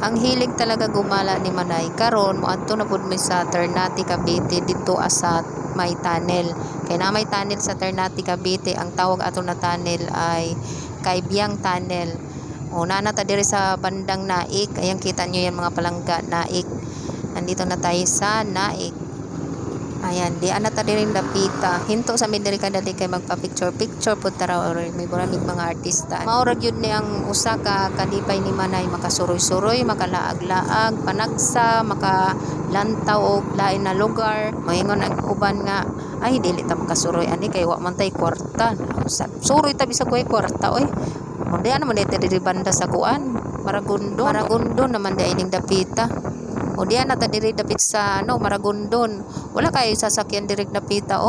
Ang hilig talaga gumala ni Manay karon moadto na pud mi sa Ternate Cavite dito sa may tunnel. Kay na may tunnel sa Ternate Cavite, ang tawag ato na tunnel ay Kaibiyang Tunnel. O nana ta diri sa bandang Naik, ayan kita nyo yan mga palangga, Naik. Nandito na tayo sa Naik. Ayan, di ana ta diri dapita. Hinto sa mi diri kadali kay magpa-picture pud tara or may maraming mga artista. Mao ra gyud ni ang usa ka kalipay ni Manay, makasuroy-suroy, makalaag-laag, panagsa, makalantaw og lain na lugar. Moingon ang uban nga ay dili ta makasuroy ani kay wa man tay kwarta. Suroy ta bisag koy kwarta oy. Mo di ana man diri banda sa kuan. Maragondon naman di ining dapita. O diyan na ta diri dapit sa Maragondon. Wala kay sasakyan direk dapita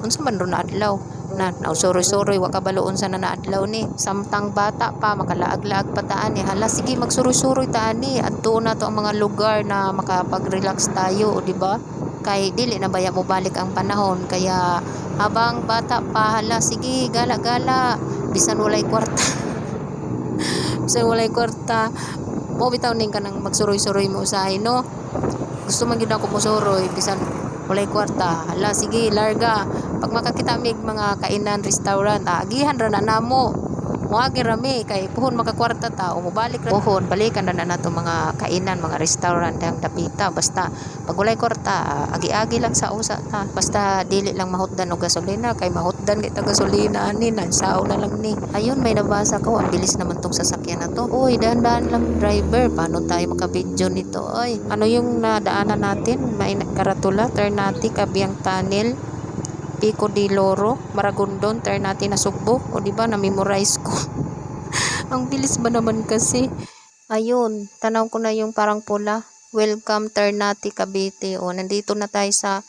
unsa man ron na adlaw. Na suroy-suroy wa kabaloon sa naadlaw ni. Samtang bata pa makalaag-laag pa taan ni. Hala sige magsuroy-suroy ta ani. Adto na to ang mga lugar na makapag-relax tayo, di ba? Kay dili na baya mo balik ang panahon kaya habang bata pa hala sige gala-gala bisan walay kwarta. Bisan walay kwarta. Mo bitaw ning kanang magsuroy-suroy mo usahay no. Gusto man gyud ako mosuroy bisan walay kwarta. Hala sige larga. Pag makakita mig mga kainan, restaurant, agihan ra na namo. Moagi rami kay puhon makakwarta ta o mobalik ra puhon balikan na nato mga kainan, mga restaurant ang dapita. Basta pag walay kwarta agi-agi lang sa usa ta. Basta dili lang mahutdan og gasolina kay mahutdan kay ta gasolina ani nansao na lang ni. Ayun may nabasa ko ang bilis naman tong sasakyan na to. Uy dahan-dahan lang driver, paano tayo makabidyo nito? Oy ano yung nadaanan natin? May karatula Ternate Kaibiyang Tunnel, Pico de Loro, Maragondon, Ternate na Sugbo. O diba na-memorize ko. Ang bilis ba naman kasi. Ayun, tanaw ko na yung parang pula. Welcome Ternate Cavite. O nandito na tayo sa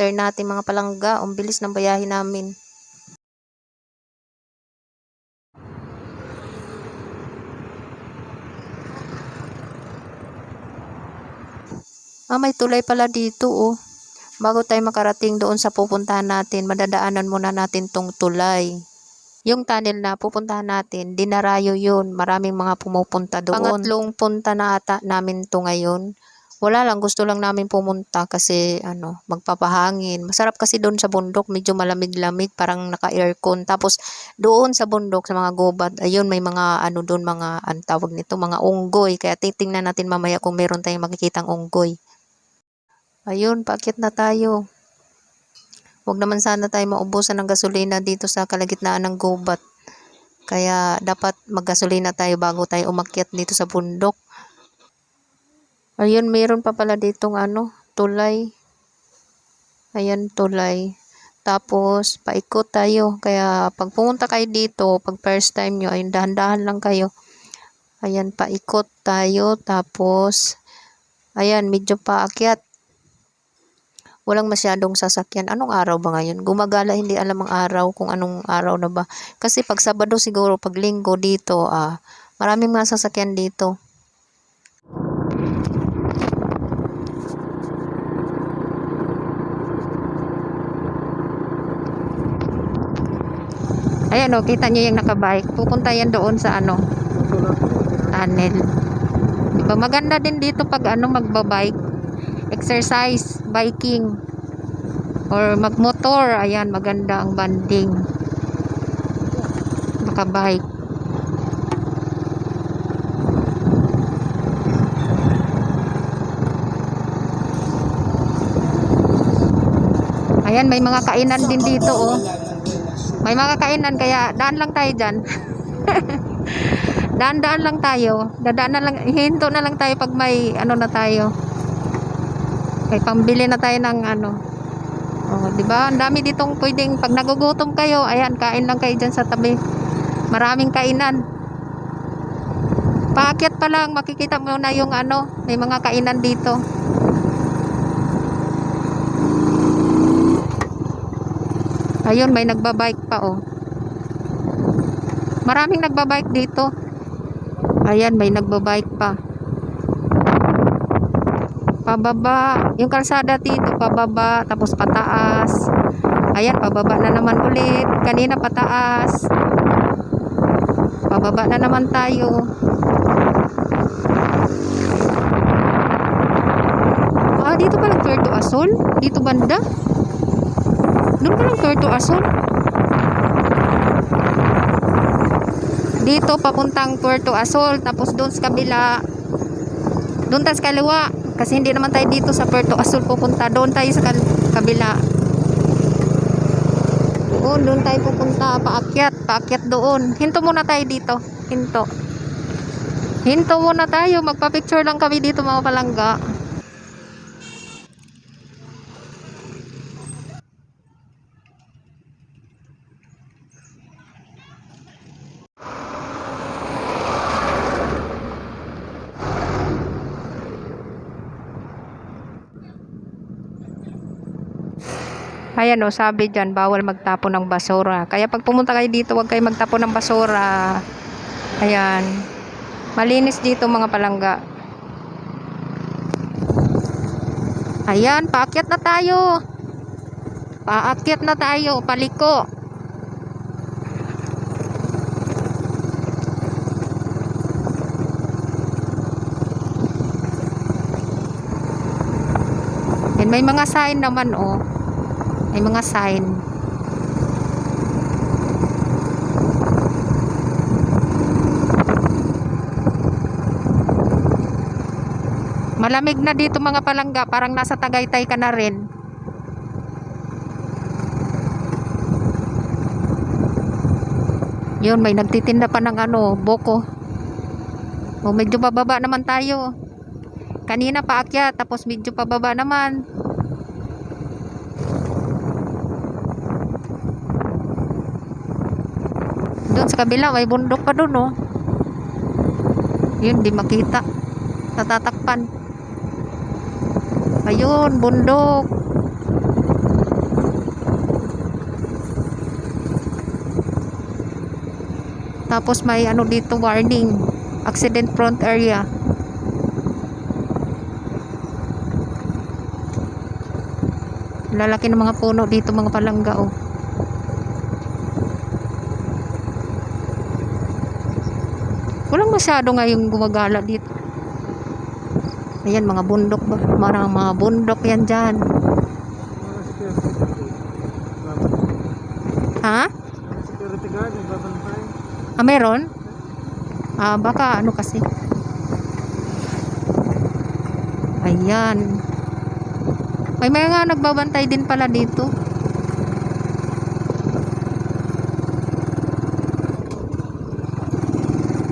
Ternate mga palangga. Ang bilis ng bayahin namin. May tulay pala dito Bago tayo makarating doon sa pupuntahan natin, madadaanan muna natin tong tulay. Yung tunnel na pupuntahan natin, dinarayo yun. Maraming mga pumupunta doon. Pangatlong punta na ata namin to ngayon. Wala lang, gusto lang namin pumunta kasi magpapahangin. Masarap kasi doon sa bundok, medyo malamig-lamig, parang naka-aircon. Tapos doon sa bundok, sa mga gubat, ayun may mga doon, mga tawag nito, mga unggoy. Kaya titingnan natin mamaya kung meron tayong makikitang unggoy. Ayun, paakyat na tayo. Huwag naman sana tayo maubusan ng gasolina dito sa kalagitnaan ng gubat. Kaya dapat maggasolina tayo bago tayo umakyat dito sa bundok. Ayun, mayroon pa pala ditong tulay. Ayan, tulay. Tapos, paikot tayo. Kaya pag pumunta kayo dito, pag first time nyo, ayun, dahan-dahan lang kayo. Ayan, paikot tayo. Tapos, ayan, medyo paakyat. Walang masyadong sasakyan. Anong araw ba ngayon? Gumagala, hindi alam ang araw kung anong araw na ba. Kasi pag Sabado siguro, pag Linggo dito, maraming mga sasakyan dito. Ayan kita nyo yung nakabike. Pupunta yan doon sa tunnel. Diba? Maganda din dito pag magbabike. Exercise, biking or magmotor, ayan maganda ang banding nakabike. Ayan may mga kainan din dito may mga kainan kaya daan lang tayo dyan. Daan lang tayo, dadaan na lang, hinto na lang tayo pag may na tayo. Kay pambili na tayo ng di ba? Ang dami ditong pwedeng pag nagugutom kayo, ayan, kain lang kayo diyan sa tabi. Maraming kainan. Paakyat pa lang makikita mo na yung may mga kainan dito. Ayun, may nagbabike pa Maraming nagbabike dito. Ayan, may nagbabike pa. Pababa, yung kalsada dito pababa, tapos pataas. Ayan, pababa na naman ulit. Kanina pataas. Pababa na naman tayo. Asol? Dito banda? Doon ka lang Puerto Asol? Dito papuntang Puerto Asol, tapos doon sa kabila, doon tayo sa kaliwa, kasi hindi naman tayo dito sa Puerto Asol pupunta, doon tayo sa kabila. Doon tayo pupunta, paakyat doon. Hinto muna tayo dito, hinto muna tayo, magpa-picture lang kami dito mga palangga. Ayan o, sabi dyan, bawal magtapon ng basura. Kaya pag pumunta kayo dito, huwag kayo magtapon ng basura. Ayan. Malinis dito mga palangga. Ayan, paakyat na tayo. Paakyat na tayo, paliko. And may mga sign naman oh. May mga sign. Malamig na dito mga palangga, parang nasa Tagaytay ka na rin. Yun, may nagtitinda pa ng ano, boko. O medyo bababa naman tayo. Kanina paakyat, tapos medyo pababa naman. Doon sa kabila may bundok pa doon oh. Yun, di makita. Natatakpan. Ayun, bundok. Tapos may ano dito, warning, accident prone area. Lalaki ng mga puno dito mga palangga oh. Walang masyado ngayong gumagala dito. Ayan, mga bundok ba? Marang mga bundok yan dyan. Ha? Security guard, nagbabantay. Meron? Baka ano kasi. Ayan. May mga nagbabantay din pala dito.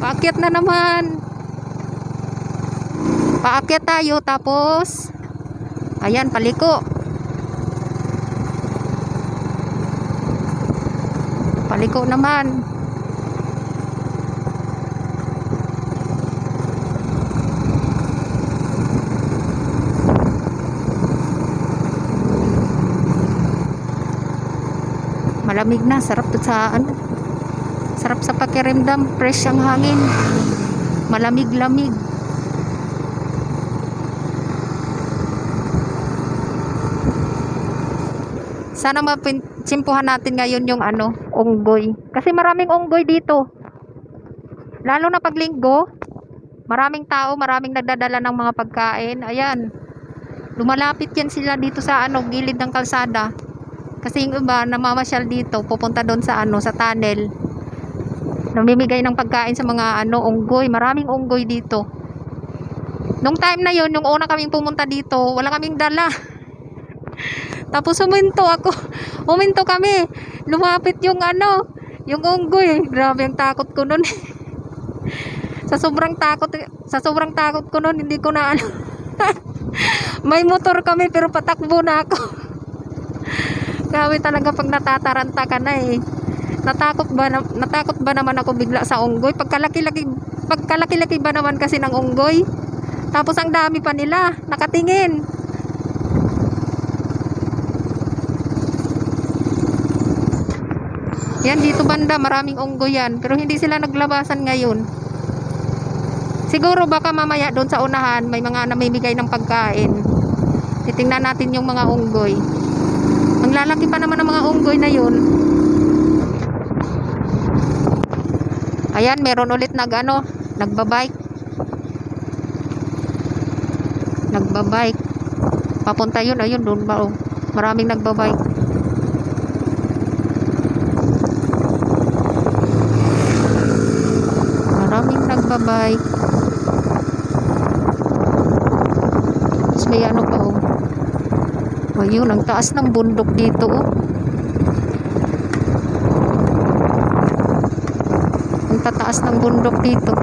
Paakyat na naman. Paakyat tayo tapos ayan, paliko. Paliko naman. Malamig na, sarap to sa ano. Sarap sa pakiramdam, fresh ang hangin. Malamig-lamig. Sana mapinsimpuhan natin ngayon yung ano, unggoy. Kasi maraming unggoy dito. Lalo na pag linggo, maraming tao, maraming nagdadala ng mga pagkain. Ayan. Lumalapit yan sila dito sa ano, gilid ng kalsada. Kasi yung iba namamasyal dito, pupunta doon sa ano, sa tunnel. Namimigay ng pagkain sa mga ano, unggoy. Maraming unggoy dito. Nung time na yon, yung una kaming pumunta dito, wala kaming dala. Tapos huminto kami. Lumapit yung ano, yung unggoy. Grabe ang takot ko nun. sa sobrang takot ko nun, hindi ko na ano. May motor kami pero patakbo na ako. Grabe talaga pag natataranta ka na eh. Natakot ba naman ako bigla sa unggoy? Pagkalaki-laki ba naman kasi ng unggoy? Tapos ang dami pa nila, nakatingin. Yan dito banda, maraming unggoy yan. Pero hindi sila naglabasan ngayon. Siguro baka mamaya doon sa unahan, may mga namimigay ng pagkain. Titingnan natin yung mga unggoy. Ang lalaki pa naman ng mga unggoy na yun. Ayan, meron ulit nagbabike. Papunta yun, ayun, doon ba, oh. Maraming nagbabike. Maraming nagbabike. Tapos may ano pa, oh. Ayun, ang taas ng bundok dito, oh. Ang tataas ng bundok dito.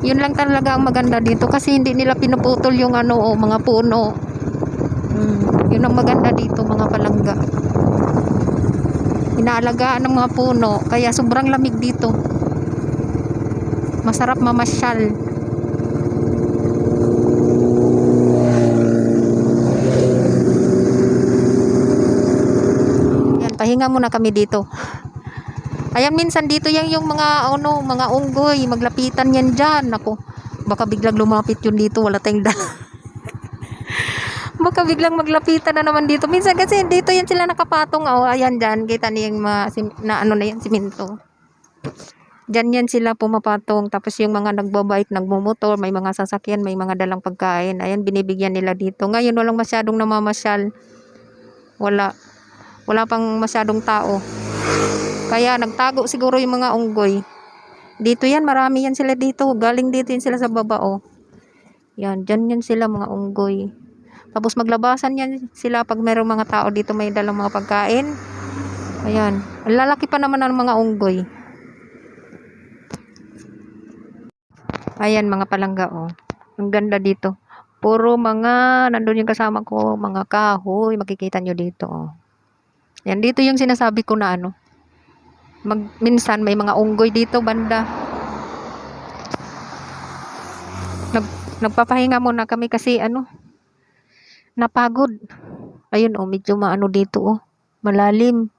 Yun lang talaga ang maganda dito kasi hindi nila pinuputol yung ano, oh, mga puno. Yun ang maganda dito, mga palangga. Inaalagaan ng mga puno, kaya sobrang lamig dito. Masarap mamasyal. Yan, pahinga muna kami dito. Ayan, minsan dito yung mga ano, mga unggoy, maglapitan yan dyan. Ako, baka biglang lumapit yun dito, wala tayong dala. Baka biglang maglapitan na naman dito. Minsan kasi dito yan sila nakapatong. Oh, ayan dyan, kita niyo yung na ano na yan, simento. Dyan yan sila pumapatong. Tapos yung mga nagbabike, nagmumotor, may mga sasakyan, may mga dalang pagkain. Ayan, binibigyan nila dito. Ngayon walang masyadong namamasyal. Wala pang masyadong tao. Kaya nagtago siguro yung mga unggoy. Dito yan, marami yan sila dito. Galing dito yan sila sa baba, oh. Yan, dyan yan sila mga unggoy. Tapos maglabasan yan sila pag mayroong mga tao dito may dalang mga pagkain. Ayan, ang lalaki pa naman ng mga unggoy. Ayan mga palangga, oh. Ang ganda dito. Puro mga, nandun yung kasama ko, mga kahoy. Makikita nyo dito, oh. Yan, dito yung sinasabi ko na ano. Minsan may mga unggoy dito banda. Nagpapahinga muna kami kasi ano, napagod. Ayun, oh, medyo maano dito, oh, malalim.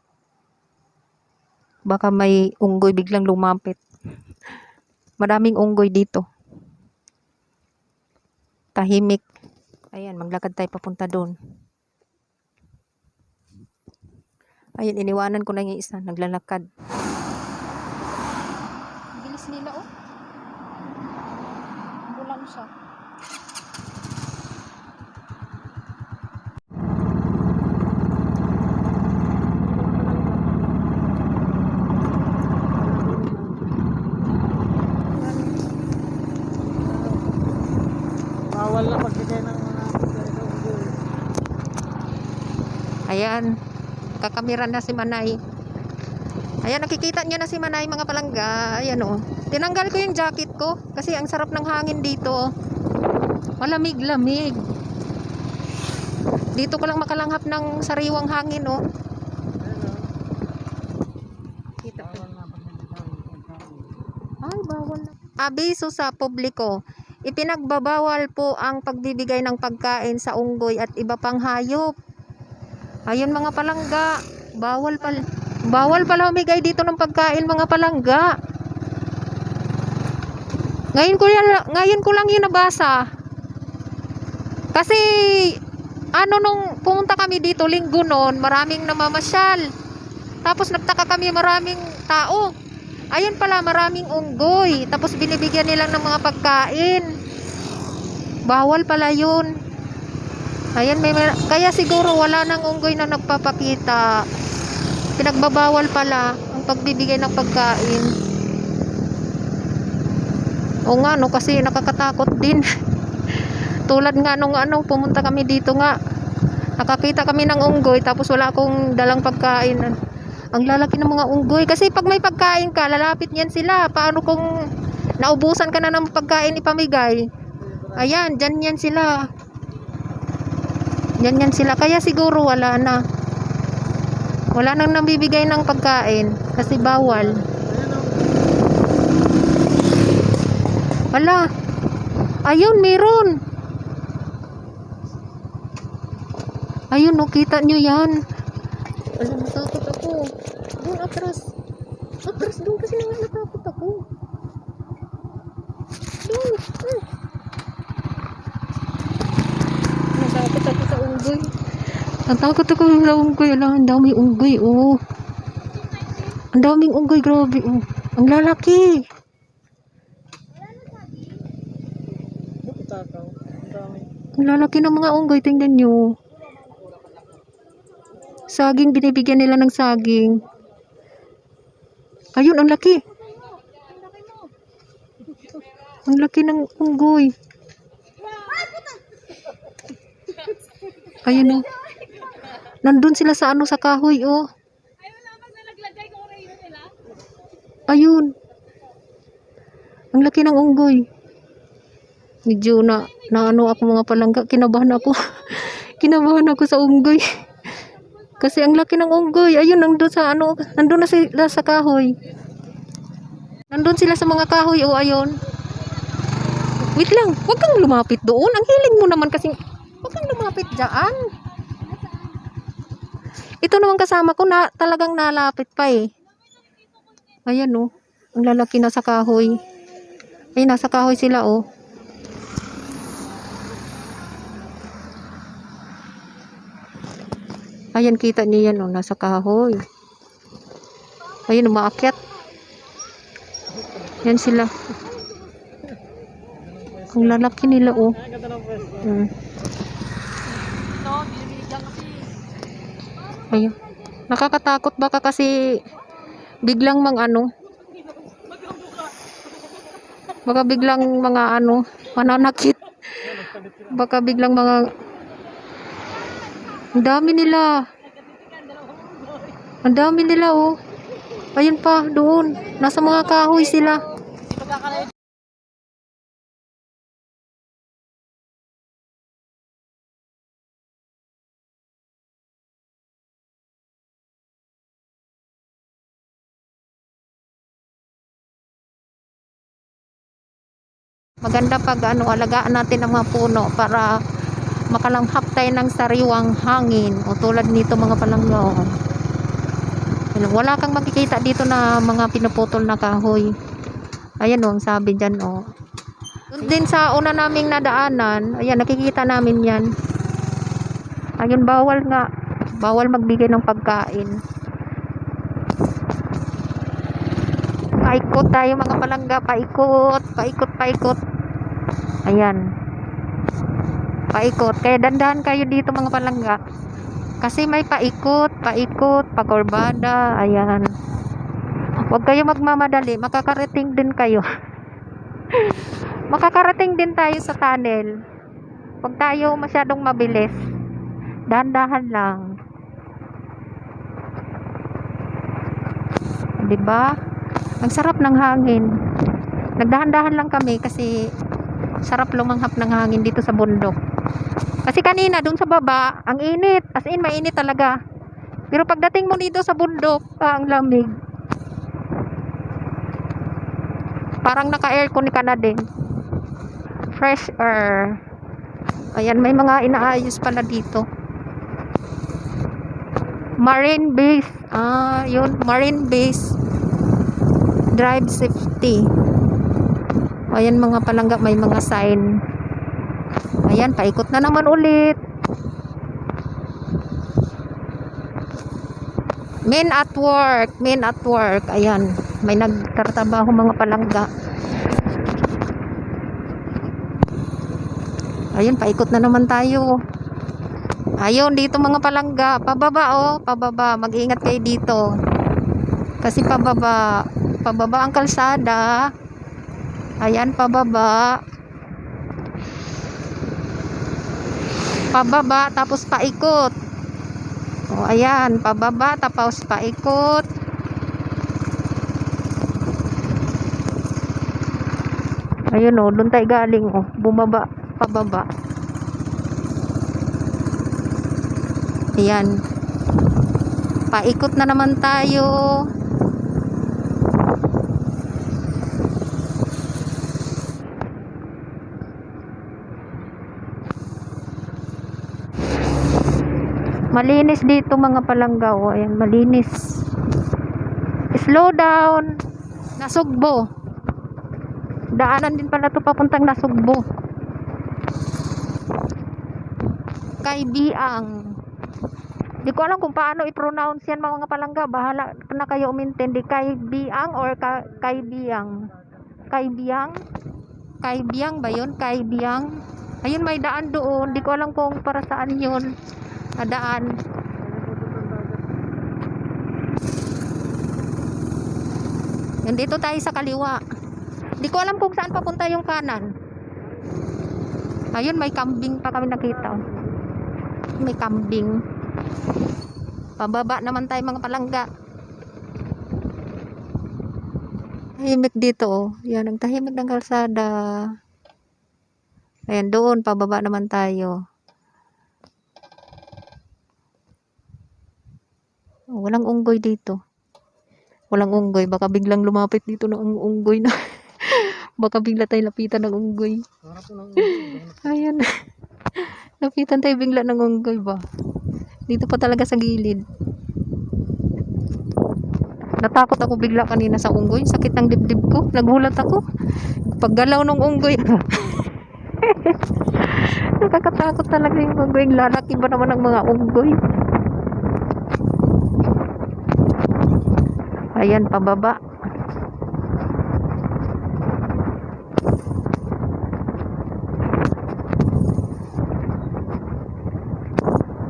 Baka may unggoy biglang lumapit. Maraming unggoy dito. Tahimik. Ayan, maglakad tayo papunta doon. Ayun, iniwanan ko na yung isa, naglalakad. Bilis nila, oh. Bulan siya. Bawal na pagbigay ng mga unggoy. Ayan, kakamera na si Manay. Ayan, nakikita nyo na si Manay mga palangga. Ayan, oh. Tinanggal ko yung jacket ko kasi ang sarap ng hangin dito, oh. Malamig-lamig. Dito ko lang makalanghap ng sariwang hangin, oh. Kita ko. Ay, bawal na. Abiso sa publiko. Ipinagbabawal po ang pagbibigay ng pagkain sa unggoy at iba pang hayop. Ayun mga palangga, bawal pala humigay dito ng pagkain mga palangga. Ngayon ko lang yun nabasa. Kasi ano, nung pumunta kami dito linggo noon, maraming namamasyal. Tapos nagtaka kami, maraming tao. Ayun pala, maraming unggoy. Tapos binibigyan nilang ng mga pagkain. Bawal pala yun. Ayan, kaya siguro wala nang unggoy na nagpapakita. Pinagbabawal pala ang pagbibigay ng pagkain. O nga, no, kasi nakakatakot din. Tulad nga nung ano, pumunta kami dito nga. Nakakita kami ng unggoy, tapos wala akong dalang pagkain. Ang lalaki ng mga unggoy. Kasi pag may pagkain ka, lalapit yan sila. Paano kung naubusan ka na ng pagkain ipamigay? Ayan, dyan yan sila. Yan sila. Kaya siguro wala na. Wala nang nabibigay ng pagkain. Kasi bawal. Wala. Ayun, meron. Ayun, no, kita nyo yan. Alam, natakot ako. Doon, atras. Atras doon kasi natakot ako. Doon. Natakot ako sa unggoy. Natakot ako sa unggoy. Alam, ang daming unggoy, oh. Ang daming unggoy, grabe, oh. Ang lalaki. takaw. Ang dami. Ang lalaki ng mga unggoy, tingnan nyo. Saging, binibigyan nila ng saging. Ayun, ang laki. Ang laki ng unggoy. Ayun, oh. Nandun sila sa ano, sa kahoy, oh. Ayun. Ang laki ng unggoy. Medyo na ano ako mga palangga, kinabahan ako. Kinabahan ako sa unggoy. Kasi ang laki ng unggoy. Ayun, nandun sa ano, nandun na sila sa kahoy. Nandun sila sa mga kahoy, oh, ayun. Wait lang, huwag kang lumapit doon. Ang hiling mo naman kasi, huwag kang lumapit dyan. Ito naman kasama ko na talagang nalapit pa eh. Ayan, oh. Ang lalaki na sa kahoy. Ay, nasa kahoy sila, oh. Ayan, kita niyo yan, oh, nasa kahoy. Ayun, umaakyat. Yan sila. Ang lalaki nila, oh. Ang ganda ng pwesto. Ayun. Nakakatakot baka kasi biglang baka biglang mga mananakit. Baka biglang mga ang dami nila. Ang dami nila, oh. Ayun pa, doon. Nasa mga kahoy sila. Maganda pag alagaan natin ang mga puno para makalanghap tayo ng sariwang hangin. O tulad nito mga palangga. Wala kang makikita dito na mga pinuputol na kahoy. Ayan, oh, ang sabi dyan, oh. Doon din sa una naming nadaanan, ayan, nakikita namin yan. Ayun, bawal nga. Bawal magbigay ng pagkain. Paikot tayo mga palangga, paikot. Ayan. Paikot. Kaya dandahan kayo dito mga palangga. Kasi may paikot, pakurbada. Ayan. Huwag kayo magmamadali, makakarating din kayo. Makakarating din tayo sa tunnel. Huwag tayo masyadong mabilis. Dahan-dahan lang. 'Di ba? Ang sarap ng hangin. Nagdahan-dahan lang kami kasi sarap lumanghap ng hangin dito sa bundok. Kasi kanina doon sa baba, ang init. As in, mainit talaga. Pero pagdating mo dito sa bundok, ang lamig. Parang naka-aircon ka na din. Fresh air. Ayan, may mga inaayos pala dito. Marine base. Yun, marine base. Drive safety. Ayan mga palangga, may mga sign. Ayan, paikot na naman ulit. Men at work. Ayan, may nagtatrabaho mga palangga. Ayun, paikot na naman tayo. Ayun, dito mga palangga, pababa, pababa. Mag-ingat kayo dito. Kasi pababa ang kalsada. Ayan, pababa, tapos paikot. Ayan, pababa, tapos paikot. Ayun, doon tayo galing, bumaba, pababa. Ayan, paikot na naman tayo. Malinis dito mga palangga. Ayan, malinis. Slow down. Nasugbo. Daanan din pala ito papuntang Nasugbo. Kaybiang. Di ko alam kung paano i-pronounce yan mga palangga. Bahala na kayo umintindi. Kaybiang or Kaybiang? Kaybiang? Kaibiyang ba yun? Kaibiyang. Ayun, may daan doon. Di ko alam kung para saan yun. Daan. Yan, dito tayo sa kaliwa. Di ko alam kung saan papunta yung kanan. Ayun, may kambing pa kami nakita. May kambing. Pababa naman tayo mga palangga. Tahimik dito, oh. Yan, ang tahimik ng kalsada. Ayan, doon, pababa naman tayo. Oh, walang unggoy dito. Walang unggoy. Baka biglang lumapit dito ng unggoy na. Baka bigla tayo lapitan ng unggoy. Ayan. Lapitan tayo bigla ng unggoy ba? Dito pa talaga sa gilid. Natakot ako bigla kanina sa unggoy. Sakit ng dibdib ko. Nagulat ako. Paggalaw ng unggoy. Nakakatakot talaga yung unggoy. Lalaki ba naman ng mga unggoy? Ayan, pababa.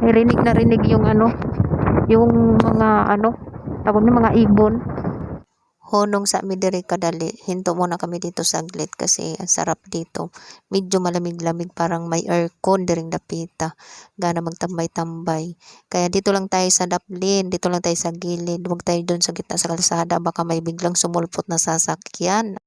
Rinig na rinig yung yung mga tawag ng mga ibon. Honong sa mi diri kadali. Hinto muna kami dito saglit kasi ang sarap dito. Medyo malamig-lamig, parang may aircon diring dapita. Gana magtambay-tambay. Kaya dito lang tayo sa daplin, dito lang tayo sa gilid. Huwag tayo doon sa gitna sa kalsada, baka may biglang sumulpot na sasakyan.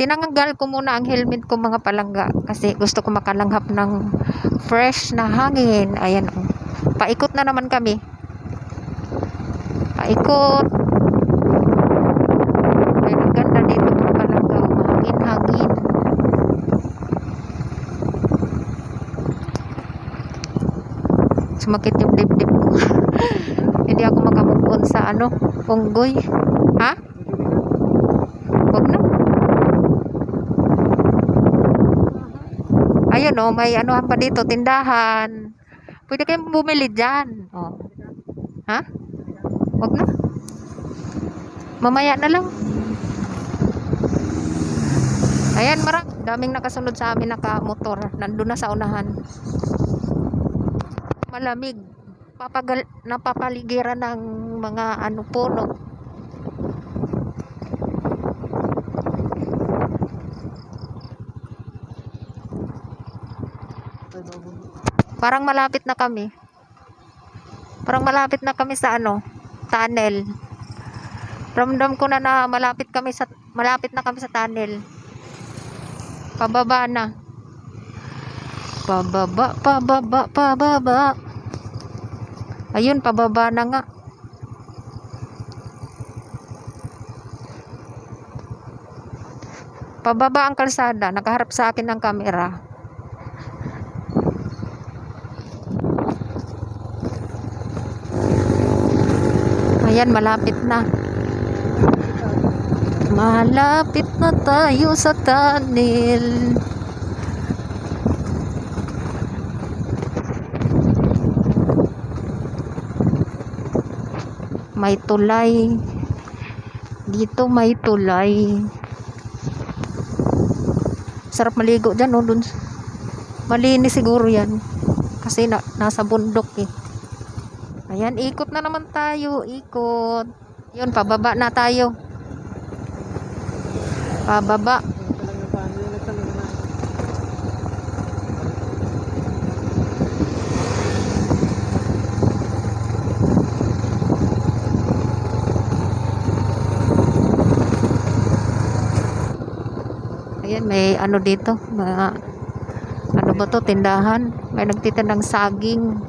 Tinanggal ko muna ang helmet ko mga palangga kasi gusto ko makalanghap ng fresh na hangin. Ayan, oh. Paikot na naman kami. Paikot. Ay, ang ganda dito mga palangga. Mahangin-hangin. Sumakit yung dibdib ko. Hindi ako makamukon sa unggoy. Ha? Huwag na. Ayun, oh, may pa dito, tindahan. Pwede kayong bumili dyan. Oh. Ha? Huwag na. Mamaya na lang. Ayan, daming nakasunod sa amin naka-motor. Nandun na sa unahan. Malamig. Napapaligiran ng mga puno. Parang malapit na kami. Parang malapit na kami sa tunnel. Ramdam ko na malapit na kami sa tunnel. Pababa na. Pababa, pababa, pababa. Ayun, pababa na nga. Pababa ang kalsada. Nakaharap sa akin ng camera. Ayan, malapit na. Malapit na tayo sa tunnel. May tulay. Dito may tulay. Sarap maligo dyan, oh, dun. Malinis siguro yan. Kasi nasa bundok eh. Ayan, ikot na naman tayo. Ikot. Yun, pababa na tayo. Pababa. Ayan, may dito. Ba to? Tindahan. May nagtitindang saging.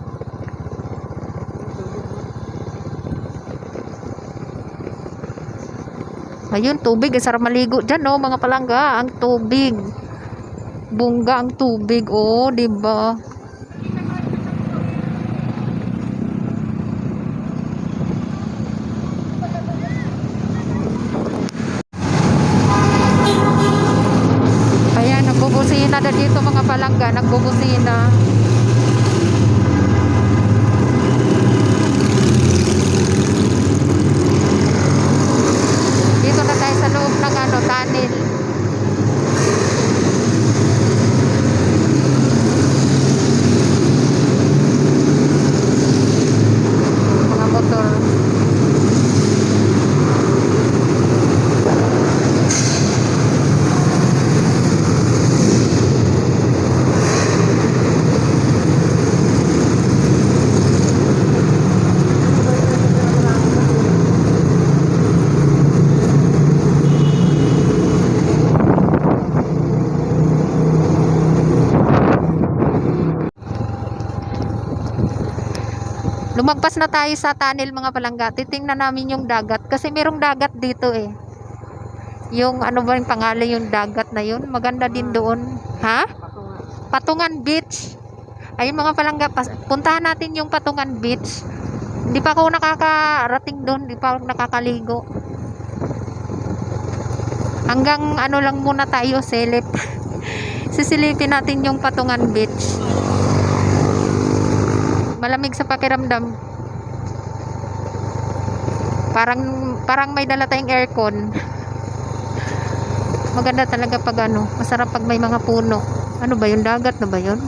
Ayun, tubig. Sarap maligo dyan, oh, mga palangga. Ang tubig. Bungga ang tubig, oh, diba? Ayan, nagbubusina na dito mga palangga. Nagbubusina. Lumagpas na tayo sa tunnel mga palangga. Titingnan namin yung dagat kasi merong dagat dito eh. Yung ano ba yung pangalan yung dagat na yun? Maganda din doon. Ha? Patungan. Patungan Beach. Ayun mga palangga, puntahan natin yung Patungan Beach. Hindi pa ako nakakarating doon, hindi pa ako nakakaligo. Hanggang ano lang muna tayo, silip. Sisilipin natin yung Patungan Beach. Malamig sa pakiramdam. Parang may dala tayong aircon. Maganda talaga pag ano, masarap pag may mga puno. Ano ba yun? Dagat na ba yun?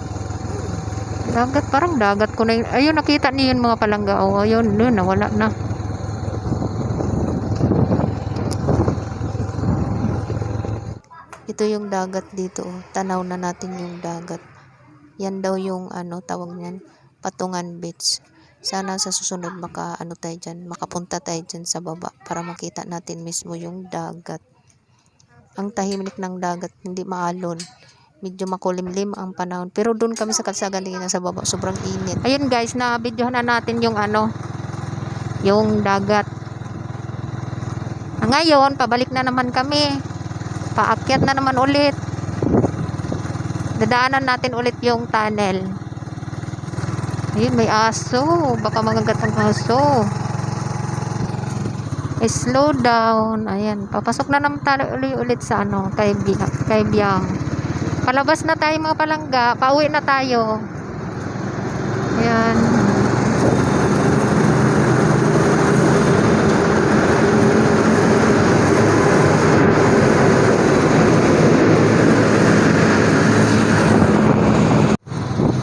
Dagat, parang dagat ko na yun. Ayun, nakita niyo yun mga palangga. O, ayun, yun, nawala na. Ito yung dagat dito. Tanaw na natin yung dagat. Yan daw yung ano, tawag niyan, Patungan Beach. Sana sa susunod makapunta tayo dyan sa baba para makita natin mismo yung dagat. Ang tahimik ng dagat, hindi maalon. Medyo makulimlim ang panahon. Pero doon kami sa kalsagan na sa baba, sobrang init. Ayun guys, na-videohan na natin yung ano, yung dagat. Ngayon, pabalik na naman kami. Paakyat na naman ulit. Dadaanan natin ulit yung tunnel. Ayun, may aso. Baka magagat ang aso. Slow down. Ayan, papasok na naman tayo ulit sa ano, kay Biang. Palabas na tayo mga palangga. Pauwi na tayo. Ayan.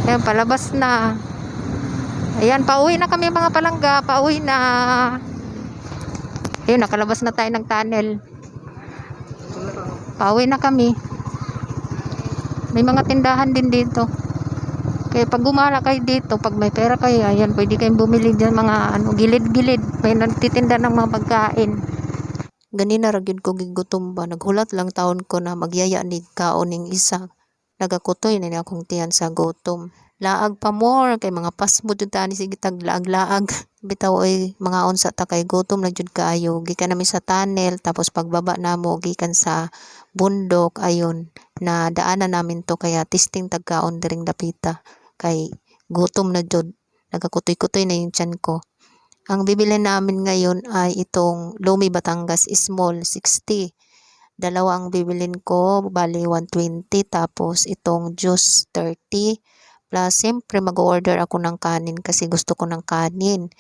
Ayan, palabas na. Ayan, pauwi na kami mga palangga. Pauwi na. Ayun, nakalabas na tayo ng tunnel. Pauwi na kami. May mga tindahan din dito. Kaya pag gumala kayo dito, pag may pera kayo, ayan, pwede kayong bumili dyan mga ano, gilid-gilid. May nagtitinda ng mga pagkain. Ganina ragyod ko gigutom ba. Naghulat lang taon ko na magyaya ni kaoning isa. Nagakutoy na niya akong tiyan sa gutom. Laag pa more kay mga pasmo jud tani sige tag laag-laag. Bitaw oy mga unsa ta kay gutom na jud kaayo. Gikan nami sa tunnel tapos pagbaba namo gikan sa bundok ayon na daanan namin to kaya testing tagkaon diring dapita kay gutom na jud. Nagakutoy-kutoy na yung tiyan ko. Ang bibili namin ngayon ay itong Lumi Batangas Small 60. Dalawa ang bibilin ko, bali 120, tapos itong juice 30. Plus, siyempre mag-order ako ng kanin kasi gusto ko ng kanin.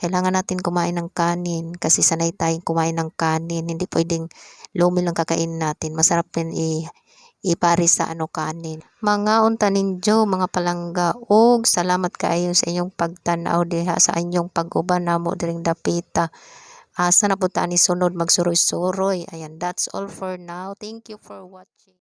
Kailangan natin kumain ng kanin kasi sanay tayong kumain ng kanin. Hindi pwedeng lumi lang kakainin natin. Masarap din ipari sa ano kanin. Mga unta ninyo, mga palangga, og salamat kaayo sa inyong pagtanaw diha sa inyong pag-uban namo diring dapita. Asa na punta ni sunod magsuroy-suroy. Ayan, that's all for now. Thank you for watching.